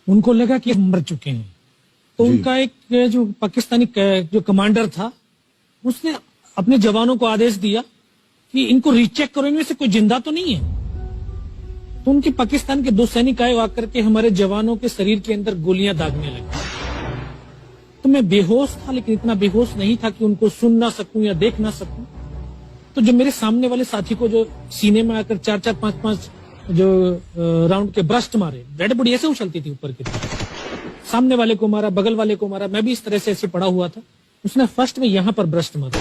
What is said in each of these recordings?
उनको लगा कि मर चुके हैं, तो उनका एक जो पाकिस्तानी जो कमांडर था उसने अपने जवानों को आदेश दिया कि इनको रीचेक करो, इनमें से कोई जिंदा तो नहीं है। तो उनके पाकिस्तान के 2 सैनिक आए, आकर के हमारे जवानों के शरीर के अंदर गोलियां दागने लगे। तो मैं बेहोश था, लेकिन इतना बेहोश नहीं था कि उनको सुन ना सकूं या देख ना सकूं। तो जो मेरे सामने वाले साथी को जो सीने में आकर 4-4, 5-5 जो राउंड के ब्रस्ट मारे, डेड बॉडी ऐसे उछलती थी ऊपर की तरफ, सामने वाले को मारा, बगल वाले को मारा, मैं भी इस तरह से ऐसे पड़ा हुआ था। उसने फर्स्ट में यहां पर ब्रस्ट मारा,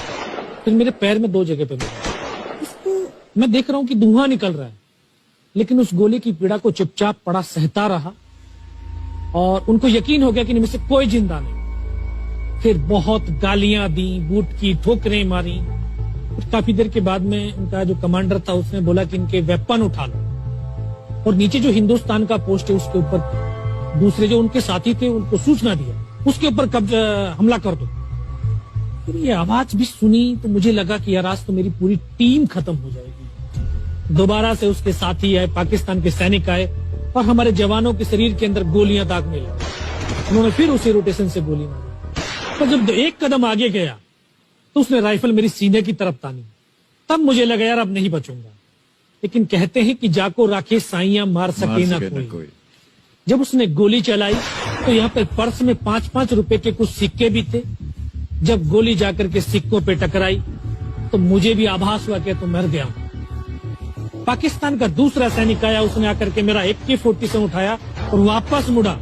फिर मेरे पैर में 2 जगह पे मारा। उसको मैं देख रहा हूं कि धुआं निकल रहा है, लेकिन उस गोली की पीड़ा को चुपचाप पड़ा सहता रहा और उनको यकीन हो गया कि इनमें से कोई जिंदा नहीं। फिर बहुत गालियां दी, बूट की ठोकरें मारी। कुछ काफी देर के बाद में उनका जो कमांडर था उसने बोला कि इनके वेपन उठा लो, और नीचे जो हिंदुस्तान का पोस्ट है उसके ऊपर दूसरे जो उनके साथी थे उनको सूचना दिया, उसके ऊपर कब्जा हमला कर दो। फिर ये आवाज भी सुनी तो मुझे लगा कि यार आज तो मेरी पूरी टीम खत्म हो जाएगी। दोबारा से उसके साथी आए, पाकिस्तान के सैनिक आए और हमारे जवानों के शरीर के अंदर गोलियां दागने लगे। उन्होंने फिर उसी रोटेशन से गोली मारी। तो जब 1 कदम आगे गया तो उसने राइफल मेरी सीने की तरफ तानी। तब मुझे लगा यार अब नहीं बचूंगा, लेकिन कहते हैं कि जाको राखे साइयां मार सके ना कोई। जब उसने गोली चलाई तो यहाँ पे पर्स में 5-5 रुपए के कुछ सिक्के भी थे। जब गोली जाकर के सिक्कों पे टकराई तो मुझे भी आभास हुआ कि तो मर गया हूं। पाकिस्तान का दूसरा सैनिक आया, उसने आकर के मेरा AK-47 उठाया और वापस मुड़ा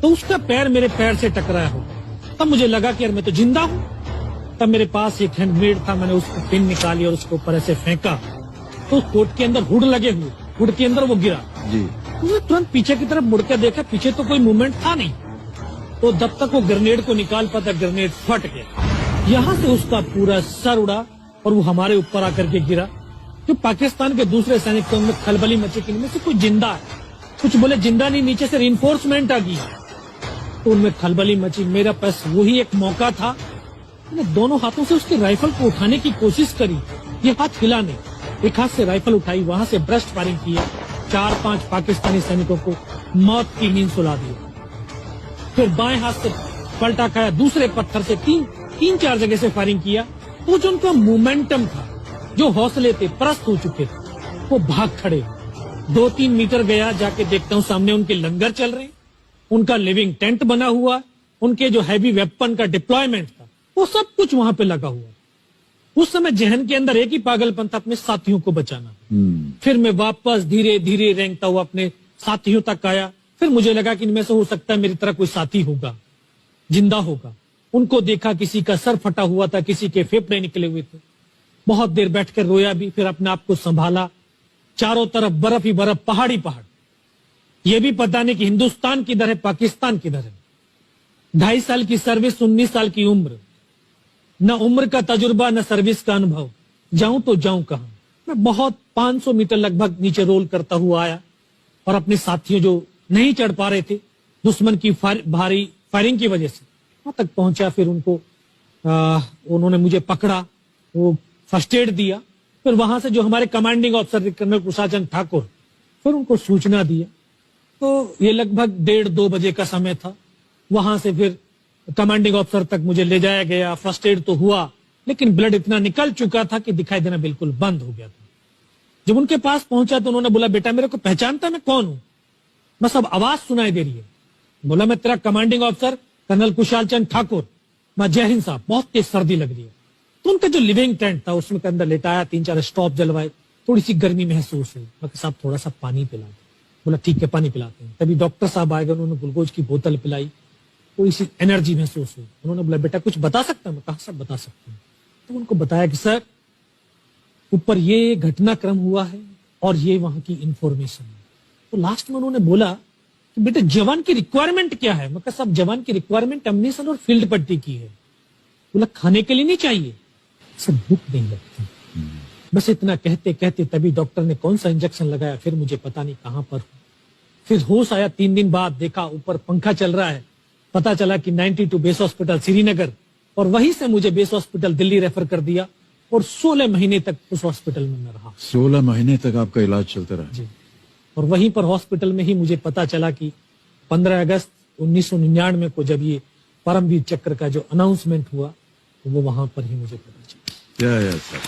तो उसका पैर मेरे पैर से टकराया हो। तब मुझे लगा कि यार मैं तो जिंदा हूं। तब मेरे पास एक हैंड ग्रेनेड था, मैंने उसको पिन निकाली और उसके ऊपर ऐसे फेंका तो कोट के अंदर हुड लगे हुए, हुड के अंदर वो गिरा जी। उसने तुरंत पीछे की तरफ मुड़ के देखा, पीछे तो कोई मूवमेंट था नहीं। तो जब तक वो ग्रेनेड को निकाल पाता, ग्रेनेड फट गया। यहाँ से उसका पूरा सर उड़ा और वो हमारे ऊपर आकर के गिरा। जो पाकिस्तान के दूसरे सैनिक थे उनमें खलबली मची कि इनमें से कोई जिंदा है, कुछ बोले जिंदा नहीं, नीचे से रिइंफोर्समेंट आ गई। तो उनमें खलबली मची। मेरा पास वही एक मौका था, मैंने दोनों हाथों से उसकी राइफल को उठाने की कोशिश करी, ये हाथ हिला नहीं। एक हाथ से राइफल उठाई, वहां से ब्रस्ट फायरिंग किया, 4-5 पाकिस्तानी सैनिकों को मौत की नींद सुला दी। फिर बाएं हाथ से पलटा खाया, दूसरे पत्थर से 3-4 जगह से फायरिंग किया। तो जो उनका मोमेंटम था, जो हौसले थे, परस्त हो चुके थे, वो भाग खड़े। 2-3 मीटर गया, जाके देखता हूँ सामने उनके लंगर चल रहे हैं, उनका लिविंग टेंट बना हुआ, उनके जो हैवी वेपन का डिप्लॉयमेंट था वो सब कुछ वहां पे लगा हुआ। उस समय जहन के अंदर एक ही पागलपन था, अपने साथियों को बचाना। फिर मैं वापस धीरे धीरे रेंगता हुआ अपने साथियों तक आया। फिर मुझे लगा कि इनमें से हो सकता है मेरी तरह कोई साथी होगा, जिंदा होगा। उनको देखा, किसी का सर फटा हुआ था, किसी के फेफड़े निकले हुए थे। बहुत देर बैठकर रोया भी, फिर अपने आप को संभाला। चारों तरफ बर्फ ही बर्फ, पहाड़ी पहाड़। ये भी पता नहीं कि हिंदुस्तान किधर है, पाकिस्तान किधर है। 2.5 साल की सर्विस, 19 साल की उम्र, न उम्र का तजुर्बा न सर्विस का अनुभव। जाऊं तो जाऊं कहां। मैं बहुत 500 मीटर लगभग नीचे रोल करता हुआ आया और अपने साथियों जो नहीं चढ़ पा रहे थे दुश्मन की भारी फायरिंग की वजह से, वहां तक पहुंचा। फिर उनको उन्होंने मुझे पकड़ा, वो फर्स्ट एड दिया। फिर वहां से जो हमारे कमांडिंग ऑफिसर कर्नल कुशाचंद ठाकुर, फिर उनको सूचना दिया। तो ये लगभग 1:30-2 बजे का समय था। वहां से फिर कमांडिंग ऑफिसर तक मुझे ले जाया गया। फर्स्ट एड तो हुआ, लेकिन ब्लड इतना निकल चुका था कि दिखाई देना बिल्कुल बंद हो गया था। जब उनके पास पहुंचा तो उन्होंने बोला, बेटा मेरे को पहचानता मैं कौन हूं? बस अब आवाज सुनाई दे रही है। बोला, मैं तेरा commanding officer colonel Kushal Thakur. मैं, जय हिंद साहब, बहुत तेज सर्दी लग रही है। तो उनका जो लिविंग टेंट था उसमें के अंदर लेटाया, 3-4 स्टॉप जलवाए, थोड़ी सी गर्मी महसूस हुई। मैं, साहब थोड़ा सा पानी पिला दो। बोला, ठीक है पानी पिलाते हैं। तभी डॉक्टर साहब आए गए, उन्होंने ग्लूकोज की बोतल पिलाई, थोड़ी सी एनर्जी महसूस हुई। उन्होंने बोला, बेटा कुछ बता सकता हूं? मैं कहा, सब बता सकता हूं। तो उनको बताया कि सर ऊपर ये घटनाक्रम हुआ है और ये वहां की इंफॉर्मेशन है। तो लास्ट में उन्होंने बोला कि बेटा जवान की रिक्वायरमेंट क्या है? मैं कहा, साहब जवान की रिक्वायरमेंट अम्यूनिशन और फील्ड पट्टी की है। बोला, खाने के लिए नहीं चाहिए? सर भूख नहीं लगती। बस इतना कहते कहते तभी डॉक्टर ने कौन सा इंजेक्शन लगाया, फिर मुझे पता नहीं कहां पर। फिर होश आया 3 दिन बाद, देखा ऊपर पंखा चल रहा है। पता चला कि 92 बेस हॉस्पिटल श्रीनगर, और वहीं से मुझे बेस हॉस्पिटल दिल्ली रेफर कर दिया और 16 महीने तक उस हॉस्पिटल में मैं रहा। 16 महीने तक आपका इलाज चलता रहा? जी। और वहीं पर हॉस्पिटल में ही मुझे पता चला कि 15 अगस्त 1999 को जब ये परमवीर चक्र का जो अनाउंसमेंट हुआ तो वो वहां पर ही मुझे पता चला। सर